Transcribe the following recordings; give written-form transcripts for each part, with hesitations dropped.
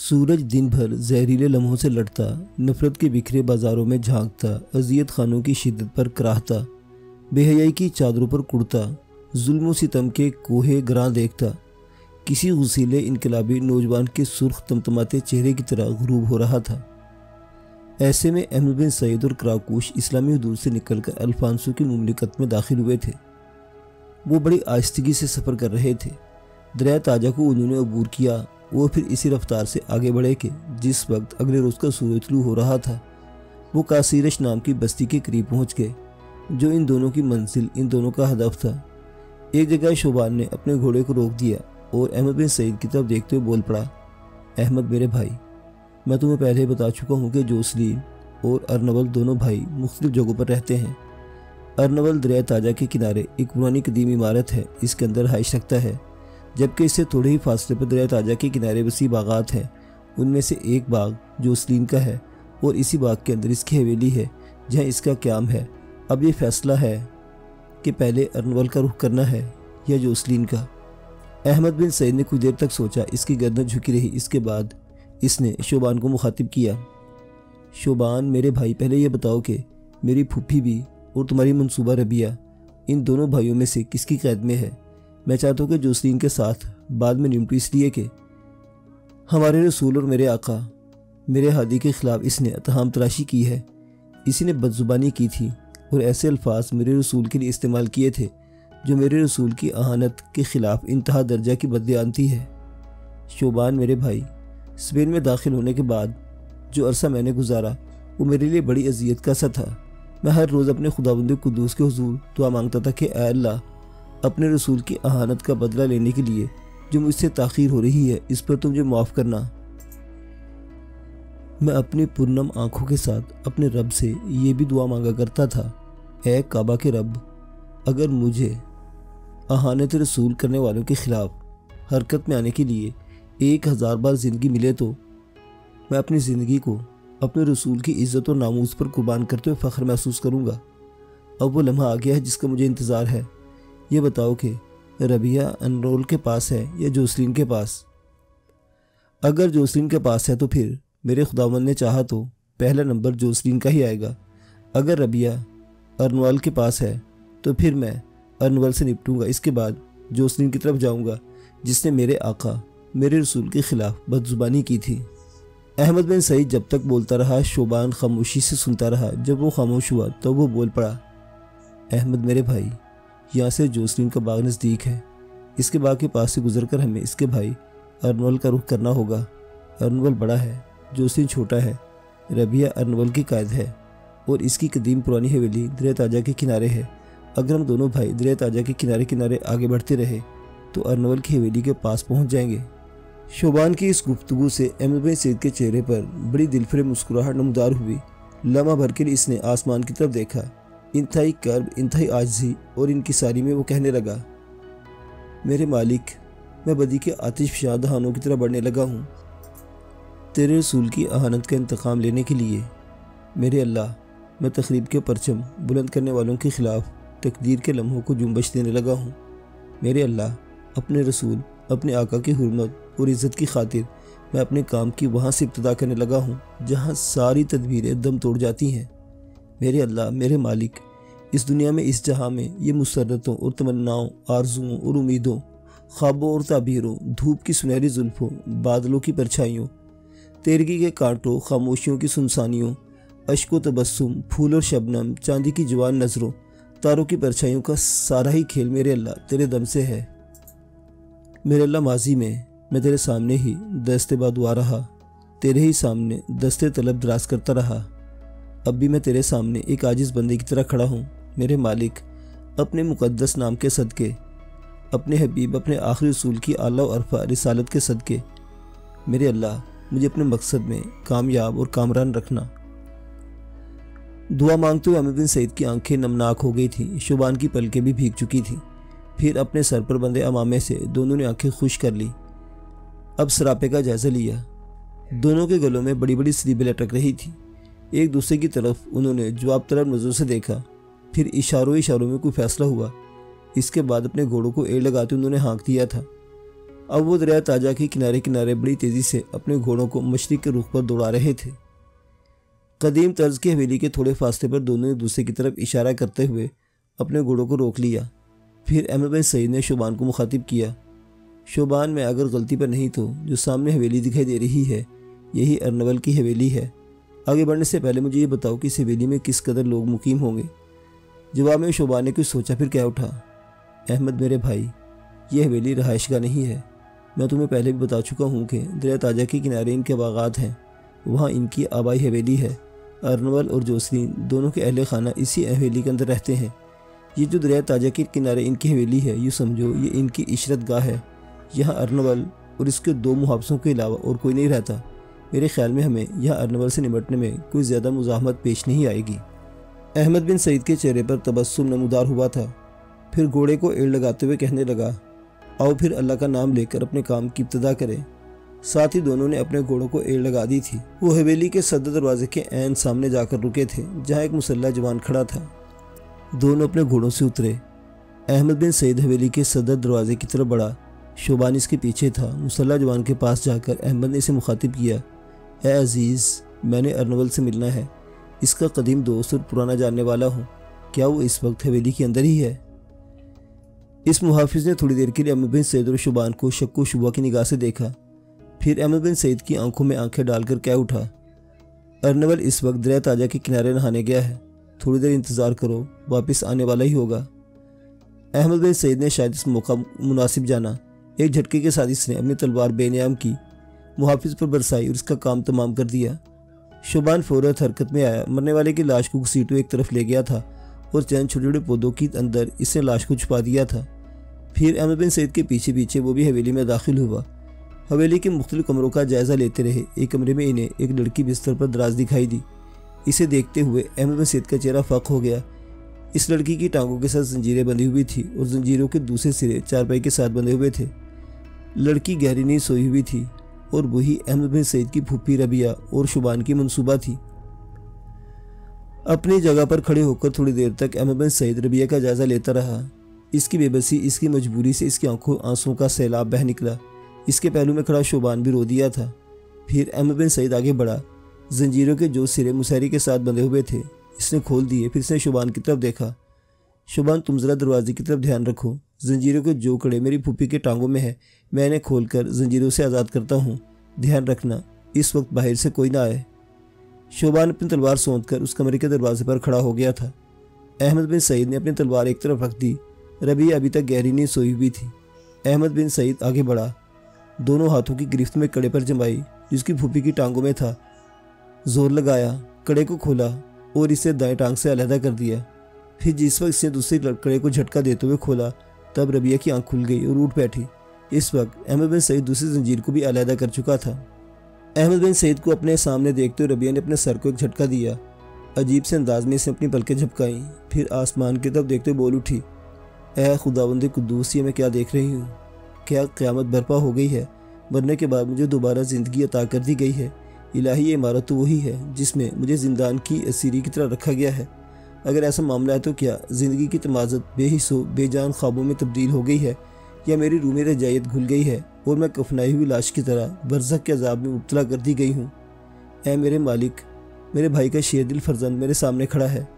سورج دن بھر زہریلے لمحوں سے لڑتا، نفرت کے بکھرے بازاروں میں جھانکتا، اذیت خانوں کی شدت پر کراہتا، بے حیائی کی چادروں پر کڑتا، ظلم و ستم کے کوہ گراں دیکھتا، کسی غسیلے انقلابی نوجوان کے سرخ تمتماتے چہرے کی طرح غروب ہو رہا تھا۔ ایسے میں احمد بن سعید اور کراکوش اسلامی حدود سے نکل کر الفانسو کی مملکت میں داخل ہوئے تھے۔ وہ بڑی آہستگی سے سفر کر رہے تھے۔ دریائے تاجہ کو انہوں نے عبور کیا، وہ پھر اسی رفتار سے آگے بڑھے کہ جس وقت اگلے روز کا سورج طلوع ہو رہا تھا وہ کاسیرش نام کی بستی کے قریب پہنچ گئے، جو ان دونوں کی منزل، ان دونوں کا ہدف تھا۔ ایک جگہ شوبان نے اپنے گھوڑے کو روک دیا اور احمد بن سعید کی طرف دیکھتے ہوئے بول پڑا، احمد میرے بھائی، میں تمہیں پہلے ہی بتا چکا ہوں کہ جوسلین اور ارنول دونوں بھائی مختلف جگہوں پر رہتے ہیں۔ ارنول دریائے تاجہ کے کنارے ایک پرانی قدیم عمارت ہے، اس کے اندر رہائش رکھتا ہے، جبکہ اس سے تھوڑے ہی فاصلے پر دریائے تاجہ کے کنارے وسیع باغات ہیں۔ ان میں سے ایک باغ جوسلین کا ہے اور اسی باغ کے اندر اس کی حویلی ہے جہاں اس کا قیام ہے۔ اب یہ فیصلہ ہے کہ پہلے ارنول کا رخ کرنا ہے یا جوسلین کا۔ احمد بن سعید نے کچھ دیر تک سوچا، اس کی گردن جھکی رہی۔ اس کے بعد اس نے شوبان کو مخاطب کیا، شوبان میرے بھائی، پہلے یہ بتاؤ کہ میری پھوپھی بھی اور تمہاری منصوبہ ربیہ ان دونوں بھائیوں میں سے کس کی قید میں ہے؟ میں چاہتا ہوں کہ جوسلین کے ساتھ بعد میں نمٹو، اس لیے کہ ہمارے رسول اور میرے آقا میرے ہادی کے خلاف اس نے اتہام تراشی کی ہے، اسی نے بدزبانی کی تھی اور ایسے الفاظ میرے رسول کے لیے استعمال کیے تھے جو میرے رسول کی اہانت کے خلاف انتہا درجہ کی بددیانتی ہے۔ شوبان میرے بھائی، اسپین میں داخل ہونے کے بعد جو عرصہ میں نے گزارا وہ میرے لیے بڑی اذیت کا سا تھا۔ میں ہر روز اپنے خداوند قدوس کے حضور دعا مانگتا تھا کہ اے اللہ، اپنے رسول کی اہانت کا بدلہ لینے کے لیے جو مجھ سے تاخیر ہو رہی ہے اس پر تم مجھے معاف کرنا۔ میں اپنی پرنم آنکھوں کے ساتھ اپنے رب سے یہ بھی دعا مانگا کرتا تھا، اے کعبہ کے رب، اگر مجھے اہانت رسول کرنے والوں کے خلاف حرکت میں آنے کے لیے 1000 بار زندگی ملے تو میں اپنی زندگی کو اپنے رسول کی عزت اور ناموس پر قربان کرتے ہوئے فخر محسوس کروں گا۔ اب وہ لمحہ آ گیا ہے جس کا مجھے انتظار ہے۔ یہ بتاؤ کہ ربیہ ارنول کے پاس ہے یا جوسلین کے پاس؟ اگر جوسلین کے پاس ہے تو پھر میرے خداوند نے چاہا تو پہلا نمبر جوسلین کا ہی آئے گا۔ اگر ربیہ ارنول کے پاس ہے تو پھر میں ارنول سے نپٹوں گا، اس کے بعد جوسلین کی طرف جاؤں گا جس نے میرے آقا میرے رسول کے خلاف بدزبانی کی تھی۔ احمد بن سعید جب تک بولتا رہا، شوبان خاموشی سے سنتا رہا۔ جب وہ خاموش ہوا تو وہ بول پڑا، احمد میرے بھائی، یہاں سے جوسلین کا باغ نزدیک ہے، اس کے باغ کے پاس سے گزر کر ہمیں اس کے بھائی ارنول کا رخ کرنا ہوگا۔ ارنول بڑا ہے، جوسلین چھوٹا ہے، ربیہ ارنول کی قائد ہے اور اس کی قدیم پرانی حویلی دریائے تاجہ کے کنارے ہے۔ اگر ہم دونوں بھائی دریائے تاجہ کے کنارے کنارے آگے بڑھتے رہے تو ارنول کی حویلی کے پاس پہنچ جائیں گے۔ شوبان کی اس گفتگو سے احمد بن سعید کے چہرے پر بڑی دلفریب مسکراہٹ نمودار ہوئی۔ لمحہ بھر کے لیے اس نے آسمان کی طرف دیکھا، انتہائی کرب، انتہائی عاجزی اور انکساری میں وہ کہنے لگا، میرے مالک، میں بدی کے آتش فشاں دہانوں کی طرح بڑھنے لگا ہوں تیرے رسول کی اہانت کا انتقام لینے کے لیے۔ میرے اللہ، میں تخریب کے پرچم بلند کرنے والوں کے خلاف تقدیر کے لمحوں کو جنبش دینے لگا ہوں۔ میرے اللہ، اپنے رسول، اپنے آقا کی حرمت اور عزت کی خاطر میں اپنے کام کی وہاں سے ابتدا کرنے لگا ہوں جہاں ساری تدبیریں دم توڑ جاتی ہیں۔ میرے اللہ، میرے مالک، اس دنیا میں، اس جہاں میں یہ مسرتوں اور تمناؤں، آرزوؤں اور امیدوں، خوابوں اور تعبیروں، دھوپ کی سنہری زلفوں، بادلوں کی پرچھائیوں، تیرگی کے کانٹوں، خاموشیوں کی سنسانیوں، اشک و تبسم، پھول اور شبنم، چاندی کی جوان نظروں، تاروں کی پرچھائیوں کا سارا ہی کھیل میرے اللہ تیرے دم سے ہے۔ میرے اللہ، ماضی میں تیرے سامنے ہی دست بادعا رہا، تیرے ہی سامنے دست طلب دراز کرتا رہا، اب بھی میں تیرے سامنے ایک عاجز بندے کی طرح کھڑا ہوں۔ میرے مالک، اپنے مقدس نام کے صدقے، اپنے حبیب، اپنے آخری رسول کی اعلیٰ و عرفہ رسالت کے صدقے، میرے اللہ، مجھے اپنے مقصد میں کامیاب اور کامران رکھنا۔ دعا مانگتے ہوئے احمد بن سعید کی آنکھیں نمناک ہو گئی تھیں، شوبان کی پلکیں بھی بھیگ چکی تھیں۔ پھر اپنے سر پر بندے عمامے سے دونوں نے آنکھیں خشک کر لی۔ اب سراپے کا جائزہ لیا۔ دونوں کے گلوں میں بڑی بڑی سلیبیں لٹک رہی تھیں۔ ایک دوسرے کی طرف انہوں نے جواب طلب نظروں سے دیکھا، پھر اشاروں میں کوئی فیصلہ ہوا۔ اس کے بعد اپنے گھوڑوں کو ایڑ لگاتے انہوں نے ہانک دیا تھا، अब वो दरिया ताजा के किनारे किनारे बड़ी तेज़ी से अपने घोड़ों को मशरिक के रुख पर दौड़ा रहे थे। कदीम तर्ज की हवेली के थोड़े फासले पर दोनों ने दूसरे की तरफ इशारा करते हुए अपने घोड़ों को रोक लिया। फिर अहमद बिन सईद ने शोबान को मुखातिब किया। शोबान, मैं अगर गलती पर नहीं तो जो सामने हवेली दिखाई दे रही है यही अर्नवल की हवेली है। आगे बढ़ने से पहले मुझे ये बताओ कि इस हवेली में किस कदर लोग मुकीम होंगे। जवाब में शोबान ने कुछ सोचा फिर कह उठा, अहमद मेरे भाई, ये हवेली रहाइश का नहीं है। मैं तुम्हें पहले भी बता चुका हूँ कि दरिया ताजा के किनारे इनके बागात हैं, वहाँ इनकी आबाई हवेली है। अर्नवल और जोसलीन दोनों के अहले खाना इसी हवेली के अंदर रहते हैं। ये जो दरिया ताजा के किनारे इनकी हवेली है, यूँ समझो ये इनकी इशरत गाह है। यहाँ अर्नवल और इसके 2 मुहाफ़िज़ों के अलावा और कोई नहीं रहता। मेरे ख्याल में हमें यहाँ अर्नवल से निपटने में कोई ज़्यादा मुज़ाहमत पेश नहीं आएगी। अहमद बिन सईद के चेहरे पर तबस्सुम नमूदार हुआ था। फिर घोड़े को एड़ लगाते हुए कहने लगा, आओ फिर अल्लाह का नाम लेकर अपने काम की इब्तिदा करें। साथ ही दोनों ने अपने घोड़ों को एड़ लगा दी थी। वो हवेली के सदर दरवाजे के ऐन सामने जाकर रुके थे, जहाँ एक मुसल्ला जवान खड़ा था। दोनों अपने घोड़ों से उतरे। अहमद बिन सईद हवेली के सदर दरवाजे की तरफ बढ़ा। शोबान इसके पीछे था। मुसल्ला जवान के पास जाकर अहमद ने इसे मुखातिब किया, ए अजीज़, मैंने अर्नवल से मिलना है। इसका कदीम दोस्त और पुराना जानने वाला हूँ। क्या वो इस वक्त हवेली के अंदर ही है? इस मुहाफिज ने थोड़ी देर के लिए अहमद बिन सईद और शोबान को शक्को शुबा की निगाह से देखा। फिर अहमद बिन सईद की आंखों में आंखें डालकर कह उठा, अर्नवल इस वक्त दरिया ताजा के किनारे नहाने गया है। थोड़ी देर इंतज़ार करो, वापस आने वाला ही होगा। अहमद बिन सईद ने शायद इस मौका मुनासिब जाना। एक झटके के साथ इसने अपनी तलवार बेनियाम की, मुहाफिज पर बरसाई और इसका काम तमाम कर दिया। शोबान फौरन हरकत में आया। मरने वाले की लाश को घसीटते एक तरफ ले गया था और चंद छोटे छोटे पौधों के अंदर इसने लाश को छुपा दिया था। फिर अहमद बिन सईद के पीछे पीछे वो भी हवेली में दाखिल हुआ। हवेली के मुख्तलिफ कमरों का जायज़ा लेते रहे। एक कमरे में इन्हें एक लड़की बिस्तर पर दराज दिखाई दी। इसे देखते हुए अहमद बिन सईद का चेहरा फक हो गया। इस लड़की की टांगों के साथ जंजीरें बंधी हुई थी और जंजीरों के दूसरे सिरे चारपाई के साथ बंधे हुए थे। लड़की गहरी नींद सोई हुई थी और वही अहमद बिन सईद की फूफी रबिया और शुबान की मनसूबा थी। अपनी जगह पर खड़े होकर थोड़ी देर तक अहमद बिन सईद रबिया का जायज़ा लेता रहा। इसकी बेबसी, इसकी मजबूरी से इसकी आंखों आंसुओं का सैलाब बह निकला। इसके पहलू में खड़ा शोबान भी रो दिया था। फिर अहमद बिन सईद आगे बढ़ा। जंजीरों के जो सिरे मुसहरी के साथ बंधे हुए थे इसने खोल दिए। फिर इसने शोबान की तरफ देखा। शोबान, तुम ज़रा दरवाजे की तरफ ध्यान रखो। जंजीरों के जो कड़े मेरी फूफी के टांगों में है, मैं इन्हें खोलकर जंजीरों से आज़ाद करता हूँ। ध्यान रखना इस वक्त बाहर से कोई ना आए। शोबान अपनी तलवार सौंधकर उस कमरे के दरवाजे पर खड़ा हो गया था। अहमद बिन सईद ने अपनी तलवार एक तरफ रख दी। रबिया अभी तक गहरी नींद सोई हुई थी। अहमद बिन सईद आगे बढ़ा। दोनों हाथों की गिरफ्त में कड़े पर जमाई जिसकी फूफी की टांगों में था, जोर लगाया, कड़े को खोला और इसे दाएं टांग से अलहदा कर दिया। फिर जिस वक्त इसने दूसरी कड़े को झटका देते हुए खोला तब रबिया की आंख खुल गई और उठ बैठी। इस वक्त अहमद बिन सईद दूसरी जंजीर को भी अलहदा कर चुका था। अहमद बिन सईद को अपने सामने देखते हुए रबिया ने अपने सर को एक झटका दिया। अजीब से अंदाज में इसने अपनी पलकें झपकाई। फिर आसमान की तरफ देखते हुए बोल उठी, ऐ खुदावंद कुद्दूस, ये मैं क्या देख रही हूँ? क्या क़यामत बर्पा हो गई है? मरने के बाद मुझे दोबारा ज़िंदगी अता कर दी गई है। इलाही, ये इमारत तो वही है जिसमें मुझे जिंदान की असीरी की तरह रखा गया है। अगर ऐसा मामला है तो क्या ज़िंदगी की तमाज़त बेहिस्सों बेजान ख्वाबों में तब्दील हो गई है, या मेरी रूह में रजायत घुल गई है और मैं कफनाई हुई लाश की तरह बरज़ख के अज़ाब में मुब्तला कर दी गई हूँ? ऐ मेरे मालिक, मेरे भाई का शेरदिल फर्जंद मेरे सामने खड़ा है।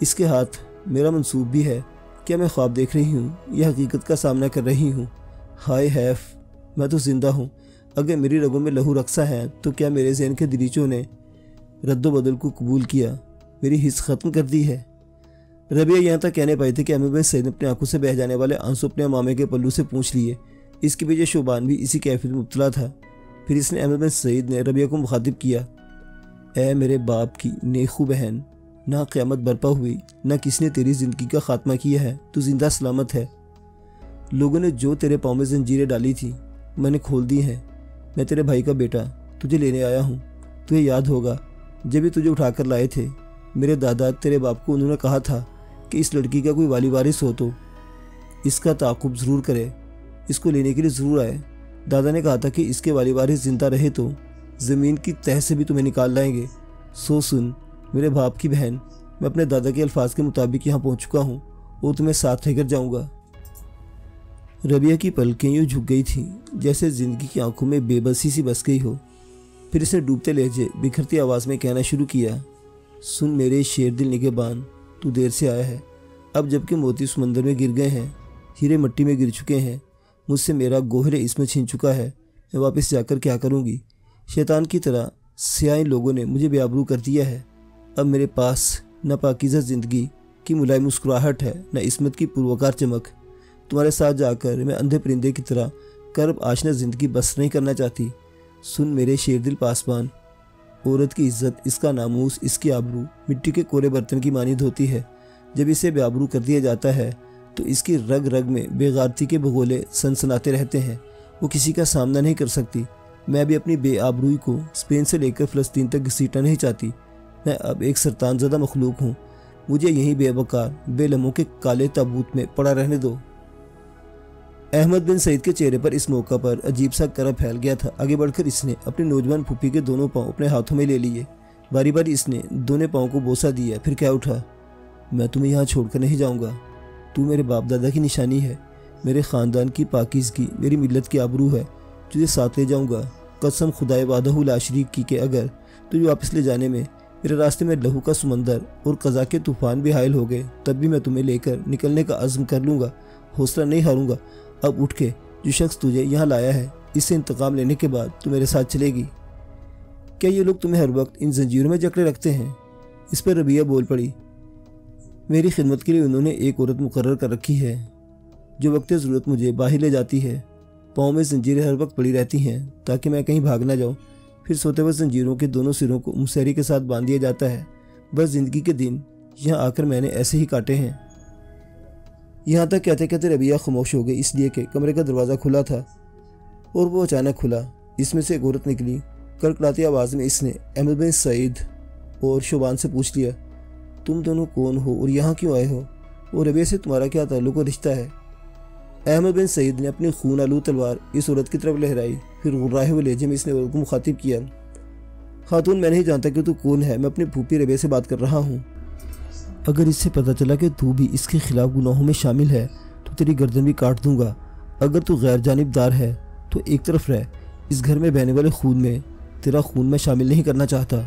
इसके हाथ मेरा मंसूब भी है। क्या मैं ख्वाब देख रही हूँ या हकीकत का सामना कर रही हूँ? हाय हैफ, मैं तो ज़िंदा हूँ। अगर मेरी रगों में लहू रक्सा है तो क्या मेरे ज़हन के दरीचों ने रद्दो बदल को कबूल किया, मेरी हिस्स ख़त्म कर दी है? रबिया यहाँ तक कहने पाई थी कि अहमद बिन सईद ने अपनी आंखों से बह जाने वाले आंसू अपने मामे के पल्लू से पूछ लिए। इसके पीछे शोबान भी इसी कैफियत में मुब्तला था। फिर इसने अहमद बिन सईद ने रबिया को मुखातिब किया, ऐ मेरे बाप की नेखू बहन, ना क़यामत बर्पा हुई, ना किसी ने तेरी ज़िंदगी का ख़ात्मा किया है। तू ज़िंदा सलामत है। लोगों ने जो तेरे पाँव में जंजीरें डाली थी मैंने खोल दी हैं। मैं तेरे भाई का बेटा तुझे लेने आया हूँ। तुझे याद होगा जब भी तुझे उठाकर लाए थे, मेरे दादा तेरे बाप को उन्होंने कहा था कि इस लड़की का कोई वाली वारिस हो तो इसका ताक़ुब ज़रूर करे, इसको लेने के लिए ज़रूर आए। दादा ने कहा था कि इसके वाली वारिस ज़िंदा रहे तो ज़मीन की तह से भी तुम्हें निकाल लाएंगे। सो सुन मेरे बाप की बहन, मैं अपने दादा के अल्फाज के मुताबिक यहाँ पहुँच चुका हूँ और तुम्हें साथ लेकर जाऊँगा। रबिया की पलकें यूँ झुक गई थीं जैसे ज़िंदगी की आंखों में बेबसी सी बस गई हो। फिर इसने डूबते लहजे बिखरती आवाज़ में कहना शुरू किया, सुन मेरे शेर दिल निगहबान, तू देर से आया है। अब जबकि मोती समंदर में गिर गए हैं, हीरे मिट्टी में गिर चुके हैं, मुझसे मेरा गोहरे इसमें छीन चुका है, मैं वापस जाकर क्या करूँगी। शैतान की तरह स्याही लोगों ने मुझे बेआबरू कर दिया है। अब मेरे पास न पाकीज़ा ज़िंदगी की मुलायम मुस्कुराहट है, न इस्मत की पुरवकार चमक। तुम्हारे साथ जाकर मैं अंधे परिंदे की तरह कर्ब आशना ज़िंदगी बस नहीं करना चाहती। सुन मेरे शेर दिल पासबान, औरत की इज्जत, इसका नामूस, इसकी आबरू मिट्टी के कोरे बर्तन की मानिंद होती है। जब इसे बेआबरू कर दिया जाता है तो इसकी रग रग में बेगारती के भगोले सनसनाते रहते हैं। वो किसी का सामना नहीं कर सकती। मैं भी अपनी बेआबरूई को स्पेन से लेकर फ़लस्तीन तक घसीटना नहीं चाहती। मैं अब एक सरतान ज़दा मखलूक हूँ। मुझे यहीं बेवकार बेलमों के काले ताबूत में पड़ा रहने दो। अहमद बिन सईद के चेहरे पर इस मौका पर अजीब सा करब फैल गया था। आगे बढ़कर इसने अपनी नौजवान फूफी के दोनों पाँव अपने हाथों में ले लिए। बारी बारी इसने दोनों पाँव को बोसा दिया, फिर क्या उठा, मैं तुम्हें यहाँ छोड़कर नहीं जाऊँगा। तू मेरे बाप दादा की निशानी है, मेरे ख़ानदान की पाकीज़गी, मेरी मिल्लत की आबरू है। तुझे साथ ले जाऊँगा। कसम खुदाए वादहु ला शरीक की कि अगर तुझे वापस ले जाने में मेरे रास्ते में लहू का समंदर और क़ज़ा के तूफ़ान भी हायल हो गए, तब भी मैं तुम्हें लेकर निकलने का अज़्म कर लूँगा। हौसला नहीं हारूँगा। अब उठ के जो शख्स तुझे यहाँ लाया है, इससे इंतकाम लेने के बाद तू मेरे साथ चलेगी। क्या ये लोग तुम्हें हर वक्त इन जंजीरों में जकड़े रखते हैं? इस पर रबिया बोल पड़ी, मेरी खिदमत के लिए उन्होंने एक औरत मुकर्रर कर रखी है जो वक्त ज़रूरत मुझे बाहर ले जाती है। पाँव में जंजीरें हर वक्त पड़ी रहती हैं ताकि मैं कहीं भाग ना जाऊँ। फिर सोते वक्त जंजीरों के दोनों सिरों को मुसहरी के साथ बांध दिया जाता है। बस ज़िंदगी के दिन यहाँ आकर मैंने ऐसे ही काटे हैं। यहाँ तक कहते कहते रबिया खामोश हो गई, इसलिए कि कमरे का दरवाज़ा खुला था और वो अचानक खुला। इसमें से एक औरत निकली। कड़कड़ाती आवाज़ में इसने अहमद बिन सईद और शोबान से पूछ लिया, तुम दोनों कौन हो और यहाँ क्यों आए हो, और रबिया से तुम्हारा क्या ताल्लुक़ और रिश्ता है? अहमद बिन सईद ने अपनी खून आलू तलवार इस औरत की तरफ लहराई। फिर गुर्राए हुए लहजे में इसने औरत को मुखातिब किया, खातून मैं नहीं जानता कि तू कौन है, मैं अपनी फूफी रबिया से बात कर रहा हूँ। अगर इससे पता चला कि तू भी इसके खिलाफ गुनाहों में शामिल है तो तेरी गर्दन भी काट दूंगा। अगर तू गैर जानिबदार है तो एक तरफ रह, इस घर में बहने वाले खून में तेरा खून मैं शामिल नहीं करना चाहता।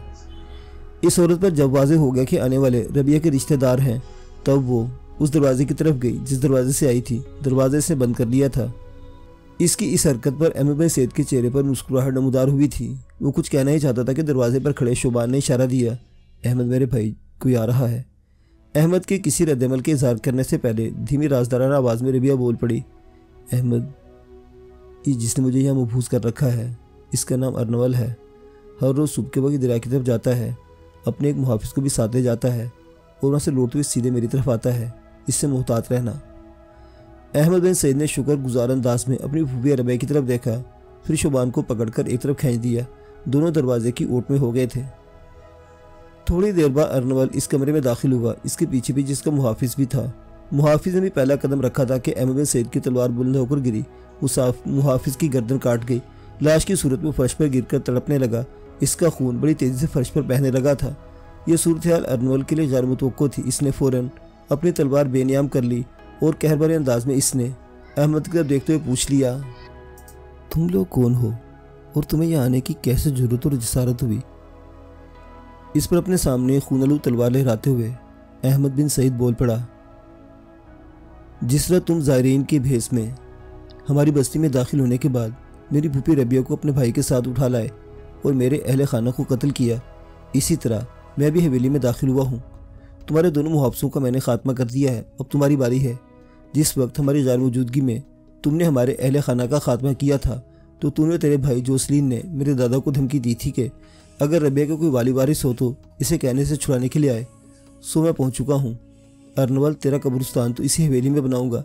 इस औरत पर जब वाज़ेह हो गया कि आने वाले रबिया के रिश्तेदार हैं, तब वो उस दरवाजे की तरफ गई जिस दरवाजे से आई थी। दरवाजे से बंद कर लिया था। इसकी इस हरकत पर अहमद बिन सईद के चेहरे पर मुस्कुराहट नमूदार हुई थी। वो कुछ कहना ही चाहता था कि दरवाजे पर खड़े शोबान ने इशारा दिया, अहमद मेरे भाई कोई आ रहा है। अहमद के किसी रद्दमल के इजहार करने से पहले धीमी राजदाराना आवाज़ में रबिया बोल पड़ी, अहमद, ये जिसने मुझे यहाँ महफूज कर रखा है, इसका नाम अर्नवल है। हर रोज़ सुबह के वक्त दरिया की तरफ जाता है, अपने एक मुहाफिज को भी साथ ले जाता है और वहाँ से लौटते हुए सीधे मेरी तरफ आता है। इससे मुहतात रहना। अहमद बिन सईद ने शुक्र गुजार अंदाज में अपनी फूफी रबिया की तरफ देखा, फिर शोबान को पकड़कर एक तरफ खींच दिया। दोनों दरवाजे की ओट में हो गए थे। थोड़ी देर बाद अर्नवल इस कमरे में दाखिल हुआ। इसके पीछे भी जिसका मुहाफिज भी था। मुहाफिज ने भी पहला कदम रखा था कि अहमद बिन सईद की तलवार बुलंद होकर गिरी। मुहाफिज की गर्दन काट गई। लाश की सूरत में फर्श पर गिरकर तड़पने लगा। इसका खून बड़ी तेज़ी से फर्श पर बहने लगा था। यह सूरत हाल अर्नवल के लिए गैर मुतवक्को थी। इसने फ़ौरन अपनी तलवार बेनियाम कर ली और कहर भरे अंदाज में इसने अहमद की तरफ देखते हुए पूछ लिया, तुम लोग कौन हो और तुम्हें यहाँ आने की कैसे जरूरत और जसारत हुई? इस पर अपने सामने खूनलू तलवार लहराते हुए अहमद बिन सईद बोल पड़ा, जिस तरह तुम ज़ायरीन के भेस में हमारी बस्ती में दाखिल होने के बाद मेरी फूफी रबिया को अपने भाई के साथ उठा लाए और मेरे अहले खाना को कत्ल किया, इसी तरह मैं भी हवेली में दाखिल हुआ हूँ। तुम्हारे दोनों मुहाफ़िज़ों का मैंने खात्मा कर दिया है। अब तुम्हारी बारी है। जिस वक्त हमारी गैर मौजूदगी में तुमने हमारे अहले खाना का खात्मा किया था तो तूने तेरे भाई जोसलीन ने मेरे दादा को धमकी दी थी कि अगर रबिया का कोई वाली वारिस हो तो इसे कहने से छुड़ाने के लिए आए। सो मैं पहुँच चुका हूँ। अर्नवल, तेरा कब्रिस्तान तो इसी हवेली में बनाऊँगा।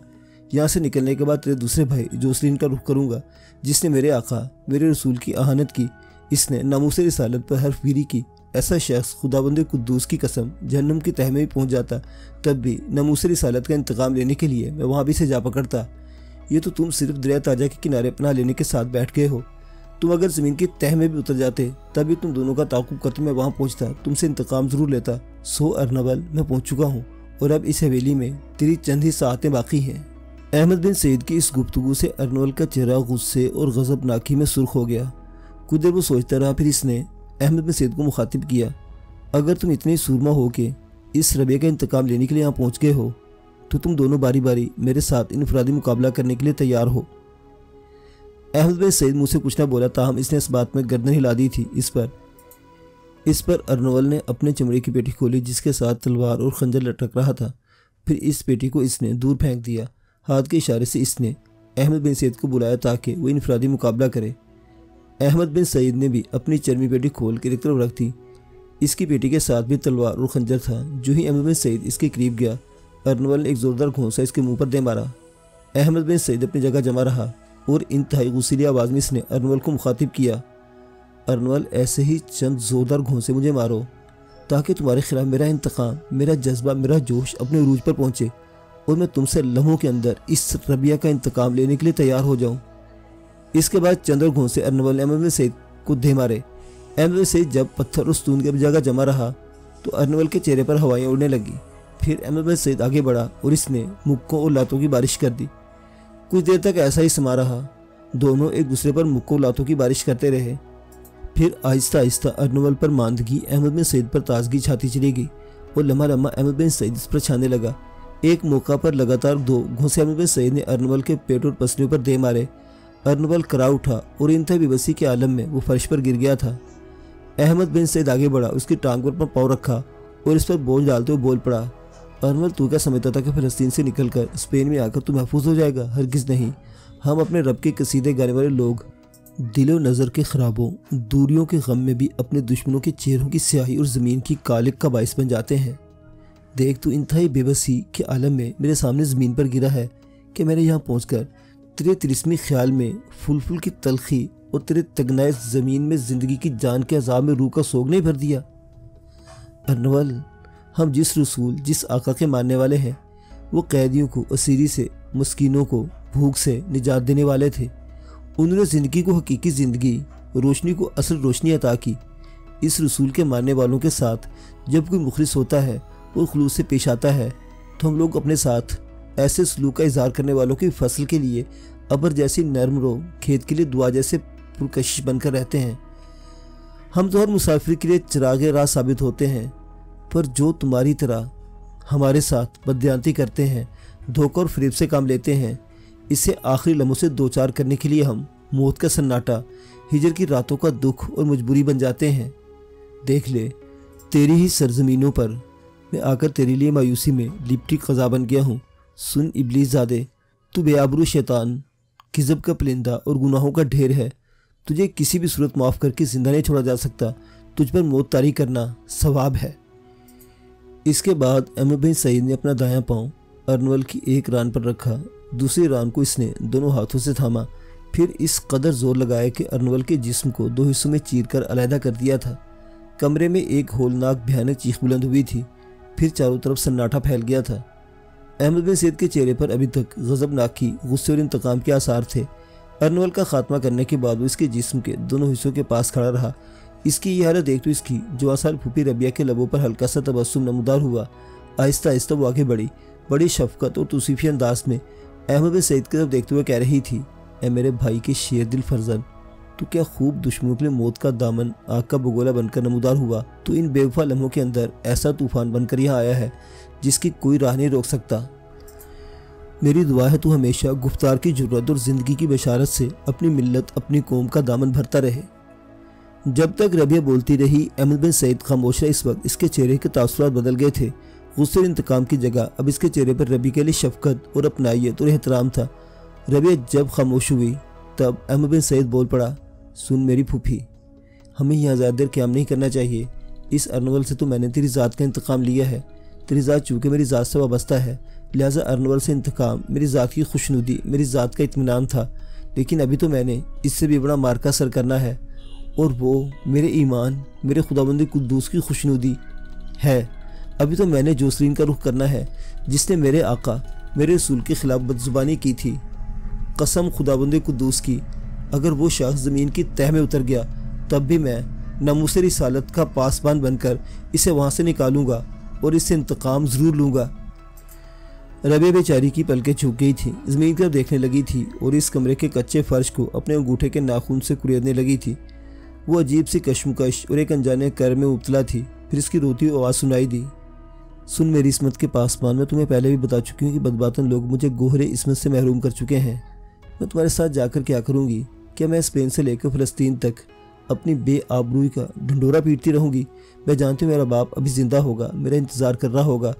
यहाँ से निकलने के बाद तेरे दूसरे भाई जोसलीन का रुख करूँगा, जिसने मेरे आका मेरे रसूल की आहानत की, इसने नामूस रिसालत पर हर्फ गिरी की। ऐसा शख्स खुदाबंद कुद्दूस की कसम जहन्नुम की तह में भी पहुँच जाता, तब भी नामूस रिसालत का इंतकाम लेने के लिए मैं वहाँ भी से जा पकड़ता। ये तो तुम सिर्फ दरिया ताजा के किनारे पनाह लेने के साथ बैठ गए हो। तुम अगर ज़मीन की तह में भी उतर जाते तब भी तुम दोनों का ताक़ुब करते मैं वहाँ पहुँचता, तुमसे इंतकाम ज़रूर लेता। सो अर्नवल, मैं पहुँच चुका हूँ और अब इस हवेली में तेरी चंद ही साहतें बाकी हैं। احمد بن سعید کی اس گفتگو سے ارنول کا چہرہ غصے اور غضبناکی میں سرخ ہو گیا۔ کچھ دیر وہ سوچتا رہا، پھر اس نے احمد بن سعید کو مخاطب کیا، اگر تم اتنے سورما ہو کے اس ربیہ کا انتقام لینے کے لیے یہاں پہنچ گئے ہو تو تم دونوں باری باری میرے ساتھ انفرادی مقابلہ کرنے کے لیے تیار ہو۔ احمد بن سعید منہ سے کچھ نہ بولا، تاہم اس نے اس بات میں گردن ہلا دی تھی۔ اس پر ارنول نے اپنے چمڑے کی پیٹی کھولی جس کے ساتھ تلوار اور خنجر لٹک رہا تھا، پھر اس پیٹی کو اس نے دور پھینک دیا۔ ہاتھ کے اشارے سے اس نے احمد بن سعید کو بلایا تاکہ وہ انفرادی مقابلہ کرے۔ احمد بن سعید نے بھی اپنی چرمی پیٹی کھول کے ایک طرف رکھ دی، اس کی پیٹی کے ساتھ بھی تلوار اور خنجر تھا۔ جو ہی احمد بن سعید اس کے قریب گیا، ارنول نے ایک زوردار گھونسا اس کے منہ پر دے مارا۔ احمد بن سعید اپنی جگہ جمع رہا اور انتہائی غصیلی آواز میں اس نے ارنول کو مخاطب کیا، ارنول ایسے ہی چند زوردار گھونسے مجھے مارو تاکہ تمہارے خلاف میرا انتقام، میرا جذبہ، میرا جوش اپنے عروج پر پہنچے اور میں تم سے لمحوں کے اندر اس ربیہ کا انتقام لینے کے لیے تیار ہو جاؤں۔ اس کے بعد چند اور گھونسے ارنول نے احمد بن سعید کو دے مارے۔ احمد بن سعید جب پتھر اور ستون کی جگہ جمع رہا تو ارنول کے چہرے پر ہوائیں اڑنے لگی۔ پھر احمد بن سعید آگے بڑھا اور اس نے مکوں اور لاتوں کی بارش کر دی۔ کچھ دیر تک ایسا ہی سما رہا، دونوں ایک دوسرے پر مکوں اور لاتوں کی بارش کرتے رہے۔ پھر آہستہ آہستہ ارنول پر ماندگی احمد بن سعید پر تازگی چھاتی چلی گئی اور لمحہ لمحہ احمد بن سعید اس پر چھانے لگا۔ ایک موقع پر لگاتار 2 گھونسے احمد بن سعید نے ارنول کے پیٹ اور پسلیوں پر دے مارے۔ ارنول کرا اٹھا اور انتہائی بے بسی کے عالم میں وہ فرش پر گر گیا تھا۔ احمد بن سعید آگے بڑھا، اس کی ٹانگ پر پاؤں رکھا اور اس پر بوجھ ڈالتے ہوئے بول پڑا، ارنول تو کیا سمجھتا تھا کہ فلسطین سے نکل کر اسپین میں آ کر تو محفوظ ہو جائے گا؟ ہرگز نہیں۔ ہم اپنے رب کے قصیدے گانے والے لوگ دل و نظر کے خرابوں، دوریوں کے غم میں بھی اپنے دشمنوں کے چہروں کی سیاہی اور زمین کی کالک کا باعث بن جاتے ہیں۔ دیکھ تو انتہائی بے بسی کے عالم میں میرے سامنے زمین پر گرا ہے کہ میں نے یہاں پہنچ کر تیرے تلسمی خیال میں فل کی تلخی اور تیرے تگنائے زمین میں زندگی کی جان کے عذاب میں روح کا سوگ نہیں بھر دیا۔ ارنول، ہم جس رسول، جس آقا کے ماننے والے ہیں، وہ قیدیوں کو اسیری سے، مسکینوں کو بھوک سے نجات دینے والے تھے۔ انہوں نے زندگی کو حقیقی زندگی، روشنی کو اصل روشنی عطا کی۔ اس رسول کے ماننے والوں کے ساتھ جب کوئی مخلص ہوتا ہے اور خلوص سے پیش آتا ہے تو ہم لوگ اپنے ساتھ ایسے سلوک کا اظہار کرنے والوں کی فصل کے لیے ابر جیسی نرم رو، کھیت کے لیے دعا جیسے پرکشش بن کر رہتے ہیں۔ ہم تو ہر مسافر کے لیے چراغ راہ ثابت ہوتے ہیں، پر جو تمہاری طرح ہمارے ساتھ بددیانتی کرتے ہیں، دھوکہ اور فریب سے کام لیتے ہیں، اسے آخری لمحوں سے دوچار کرنے کے لیے ہم موت کا سناٹا، ہجر کی راتوں کا دکھ اور مجبوری بن جاتے ہیں۔ دیکھ لے، تیری ہی سرزمینوں پر میں آ کر تیرے لیے مایوسی میں لپٹی قضا بن گیا ہوں۔ سن ابلیس زادے، تو بے آبرو شیطان، کذب کا پلندہ اور گناہوں کا ڈھیر ہے۔ تجھے کسی بھی صورت معاف کر کے زندہ نہیں چھوڑا جا سکتا، تجھ پر موت طاری کرنا ثواب ہے۔ اس کے بعد احمد بن سعید نے اپنا دایاں پاؤں ارنول کی ایک ران پر رکھا، دوسری ران کو اس نے دونوں ہاتھوں سے تھاما، پھر اس قدر زور لگایا کہ ارنول کے جسم کو 2 حصوں میں چیر کر علیحدہ کر دیا تھا۔ کمرے میں ایک ہولناک بھیانک چیخ بلند ہوئی تھی، پھر چاروں طرف سناٹا پھیل گیا تھا۔ احمد بن سعید کے چہرے پر ابھی تک غضبناکی، غصے اور انتقام کے آثار تھے۔ ارنول کا خاتمہ کرنے کے بعد وہ اس کے جسم کے دونوں حصوں کے پاس کھڑا رہا۔ اس کی یہ حالت دیکھ تو اس کی 14 سال پھوپھی ربیہ کے لبوں پر ہلکا سا تبسم نمودار ہوا۔ آہستہ آہستہ وہ آگے بڑھی، بڑی شفقت اور توصیفی انداز میں احمد بن سعید کی طرف دیکھتے ہوئے کہہ رہی تھی، اے میرے بھائی کے شیر دل فرزند، تو کیا خوب دشمنوں کے لیے موت کا دامن آگ کا بگولا بن کر نمودار ہوا۔ تو ان بے وفا لمحوں کے اندر ایسا طوفان بن کر یہاں آیا ہے جس کی کوئی راہ نہیں روک سکتا۔ میری دعا ہے تو ہمیشہ گفتار کی جرات اور زندگی کی بشارت سے اپنی ملت، اپنی قوم کا دامن بھرتا رہے۔ جب تک ربیہ بولتی رہی، احمد بن سعید خاموش رہا۔ اس وقت اس کے چہرے کے تاثرات بدل گئے تھے۔ غصے اور انتقام کی جگہ اب اس کے چہرے پر ربیہ کے لیے شفقت اور اپنائیت اور احترام تھا۔ ربیہ جب خاموش ہوئی تب احمد بن سعید بول پڑا، سن میری پھوپھی، ہمیں یہاں زیادہ دیر قیام نہیں کرنا چاہیے۔ اس ارنول سے تو میں نے تیری ذات کا انتقام لیا ہے۔ تیری ذات چونکہ میری ذات سے وابستہ ہے، لہٰذا ارنول سے انتقام میری ذات کی خوشنودی، میری ذات کا اطمینان تھا۔ لیکن ابھی تو میں نے اس سے بھی بڑا مارکا سر کرنا ہے، اور وہ میرے ایمان، میرے خداوند قدوس کی خوشنودی ہے۔ ابھی تو میں نے جوسرین کا رخ کرنا ہے جس نے میرے آقا، میرے رسول کے خلاف بدزبانی کی تھی۔ قسم خداوند قدوس کی، اگر وہ شخص زمین کی تہہ میں اتر گیا تب بھی میں ناموس رسالت کا پاسبان بن کر اسے وہاں سے نکالوں گا اور اس سے انتقام ضرور لوں گا۔ रबिया बेचारी की पलकें झुक गई थी, ज़मीन की तरफ देखने लगी थी और इस कमरे के कच्चे फर्श को अपने अंगूठे के नाखून से कुरेदने लगी थी। वो अजीब सी कश्मकश और एक अनजाने कर में मुब्तला थी। फिर इसकी रोती हुई आवाज़ सुनाई दी, सुन मेरी इसमत के पासबान, मैं तुम्हें पहले भी बता चुकी हूँ कि बदबातन लोग मुझे गोहरे इसमत से महरूम कर चुके हैं। मैं तुम्हारे साथ जाकर क्या करूँगी? क्या मैं स्पेन से लेकर फ़लस्तीन तक अपनी बेआबरूई का ढंडोरा पीटती रहूँगी? मैं जानती हूँ मेरा बाप अभी ज़िंदा होगा, मेरा इंतज़ार कर रहा होगा,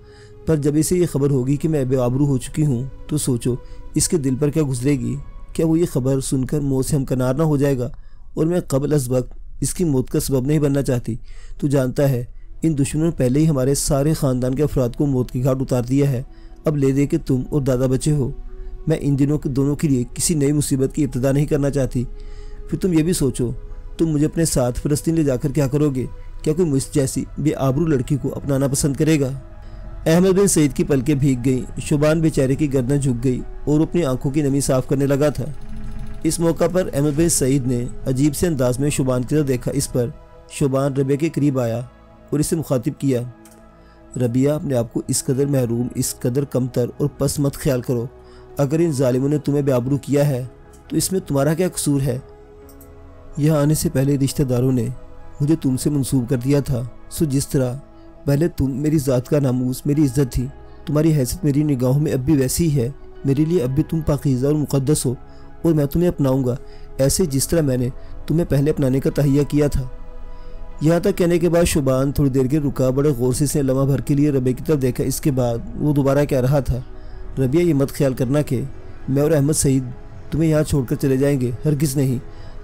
पर जब इसे ये खबर होगी कि मैं बेआबरू हो चुकी हूँ तो सोचो इसके दिल पर क्या गुजरेगी। क्या वो ये खबर सुनकर मौत से हमकनार ना हो जाएगा? और मैं क़ब्ल अज़ वक्त इसकी मौत का सबब नहीं बनना चाहती। तू जानता है इन दुश्मनों ने पहले ही हमारे सारे ख़ानदान के अफराद को मौत की घाट उतार दिया है। अब ले दे के तुम और दादा बचे हो। मैं इन दिनों के दोनों के लिए किसी नई मुसीबत की इब्तिदा नहीं करना चाहती। फिर तुम ये भी सोचो, तुम मुझे अपने साथ फ़लस्तीन ले जाकर क्या करोगे? क्या कोई मुझ जैसी बेआबरू लड़की को अपनाना पसंद करेगा? अहमद बिन सईद की पलकें भीग गईं, शुबान बेचारे की गर्दन झुक गई और अपनी आंखों की नमी साफ करने लगा था। इस मौका पर अहमद बिन सईद ने अजीब से अंदाज में शुबान की तरफ देखा। इस पर शुबान रबिया के करीब आया और इसे मुखातिब किया, रबिया अपने आप को इस कदर महरूम, इस कदर कमतर और पस मत ख्याल करो। अगर इन जालिमों ने तुम्हें बेआबरू किया है तो इसमें तुम्हारा क्या कसूर है? यहाँ आने से पहले रिश्तेदारों ने मुझे तुमसे मंसूब कर दिया था। सो जिस तरह पहले तुम मेरी ज़ात का नामूस, मेरी इज्जत थी, तुम्हारी हैसियत मेरी निगाहों में अब भी वैसी ही है। मेरे लिए अब भी तुम पाकीज़ा और मुक़द्दस हो और मैं तुम्हें अपनाऊंगा ऐसे जिस तरह मैंने तुम्हें पहले अपनाने का तहिया किया था। यहाँ तक कहने के बाद शुबान थोड़ी देर के रुका, बड़े गौर से इसने लम्हा भर के लिए रबिया की तरफ देखा। इसके बाद वो दोबारा कह रहा था, रबिया ये मत ख्याल करना कि मैं और अहमद सईद तुम्हें यहाँ छोड़कर चले जाएंगे, हरगिज़ नहीं।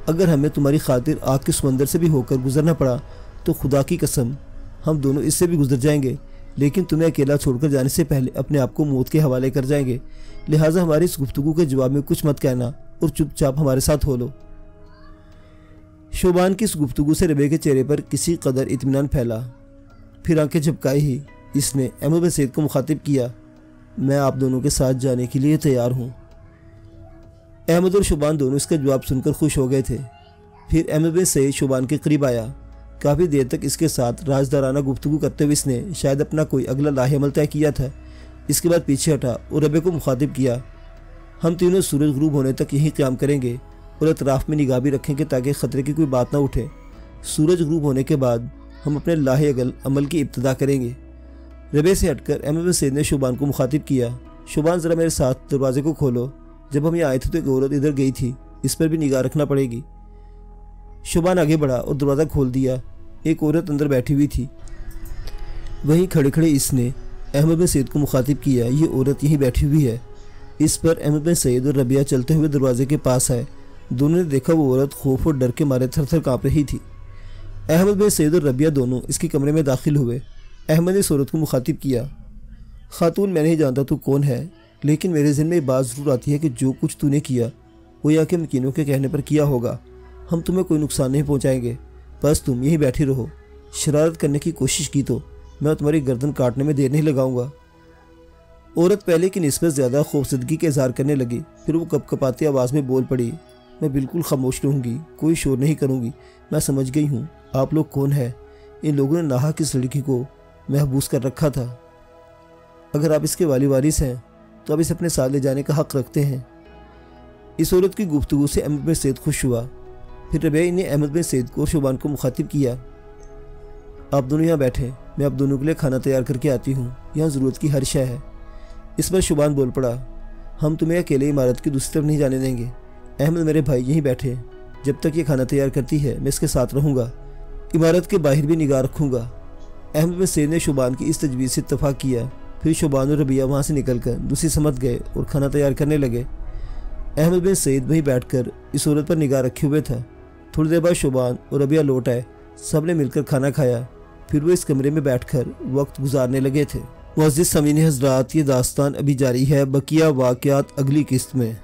अगर हमें तुम्हारी खातिर आग के समंदर से भी होकर गुजरना पड़ा तो खुदा की कसम हम दोनों इससे भी गुजर जाएंगे, लेकिन तुम्हें अकेला छोड़कर जाने से पहले अपने आप को मौत के हवाले कर जाएंगे। लिहाजा हमारी इस गुफ्तगू के जवाब में कुछ मत कहना और चुपचाप हमारे साथ हो लो। शुबान की इस गुफ्तगू से रबिया के चेहरे पर किसी कदर इत्मीनान फैला। फिर आंखें झपकाई ही इसने अहमद बिन सईद को मुखातिब किया, मैं आप दोनों के साथ जाने के लिए तैयार हूँ। अहमद और शुबान दोनों इसका जवाब सुनकर खुश हो गए थे। फिर अहमद बिन सईद शुबान के करीब आया। काफ़ी देर तक इसके साथ राजदाराना गुफ्तगू करते हुए इसने शायद अपना कोई अगला लाहे अमल तय किया था। इसके बाद पीछे हटा और रबिया को मुखातिब किया, हम तीनों सूरज गुरूब होने तक यहीं क़याम करेंगे और अतराफ़ में निगाह भी रखेंगे ताकि ख़तरे की कोई बात ना उठे। सूरज गुरूब होने के बाद हम अपने लाहे अमल की इब्तिदा करेंगे। रबिया से हटकर अहमद बिन सईद ने शुबान को मुखातिब किया, शुबान ज़रा मेरे साथ दरवाजे को खोलो। जब हम यहाँ आए थे तो एक औरत इधर गई थी, इस पर भी निगाह रखना पड़ेगी। शुबान आगे बढ़ा और दरवाज़ा खोल दिया। एक औरत अंदर बैठी हुई थी। वहीं खड़े खड़े इसने अहमद बिन सईद को मुखातिब किया, ये औरत यहीं बैठी हुई है। इस पर अहमद बिन सईद और रबिया चलते हुए दरवाजे के पास आए। दोनों ने देखा वो औरत खौफ और डर के मारे थर थर काँप रही थी। अहमद बिन सईद और रबिया दोनों इसके कमरे में दाखिल हुए। अहमद ने इस औरत को मुखातिब किया, खातून मैं नहीं जानता तू कौन है, लेकिन मेरे ज़हन में बात ज़रूर आती है कि जो कुछ तूने किया वो यहाँ के मकीनों के कहने पर किया होगा। हम तुम्हें कोई नुकसान नहीं पहुँचाएंगे, बस तुम यहीं बैठी रहो। शरारत करने की कोशिश की तो मैं तुम्हारी गर्दन काटने में देर नहीं लगाऊंगा। औरत पहले की निस्बत ज़्यादा खौफजदगी का इजहार करने लगी। फिर वो कपकपाती आवाज़ में बोल पड़ी, मैं बिल्कुल खामोश रहूँगी, कोई शोर नहीं करूँगी। मैं समझ गई हूँ आप लोग कौन हैं। इन लोगों ने नाहक इस लड़की को महबूस कर रखा था। अगर आप इसके वाली वारिस हैं तो आप इसे अपने साथ ले जाने का हक़ रखते हैं। इस औरत की गुफ्तगू से अहमद बिन सईद खुश हुआ। फिर रबिया ने अहमद बिन सईद को शुबान को मुखातिब किया, आप दोनों यहाँ बैठे, मैं आप दोनों के लिए खाना तैयार करके आती हूँ, यहाँ ज़रूरत की हर शय है। इस पर शुबान बोल पड़ा, हम तुम्हें अकेले इमारत की दूसरी तरफ नहीं जाने देंगे। अहमद मेरे भाई यहीं बैठे, जब तक ये खाना तैयार करती है मैं इसके साथ रहूँगा, इमारत के बाहर भी निगाह रखूँगा। अहमद बिन सईद ने शुबान की इस तजवीज़ से इत्तफाक किया। फिर शुबान और रबिया वहाँ से निकलकर दूसरी समत गए और खाना तैयार करने लगे। अहमद बिन सईद वहीं बैठकर इस औरत पर निगाह रखे हुए था। थोड़ी देर बाद शुबान और रबिया लौट आए। सब ने मिलकर खाना खाया। फिर वो इस कमरे में बैठकर वक्त गुजारने लगे थे। मुअज़्ज़िज़ सामीन हज़रात, ये दास्तान अभी जारी है, बकिया वाक़यात अगली किस्त में।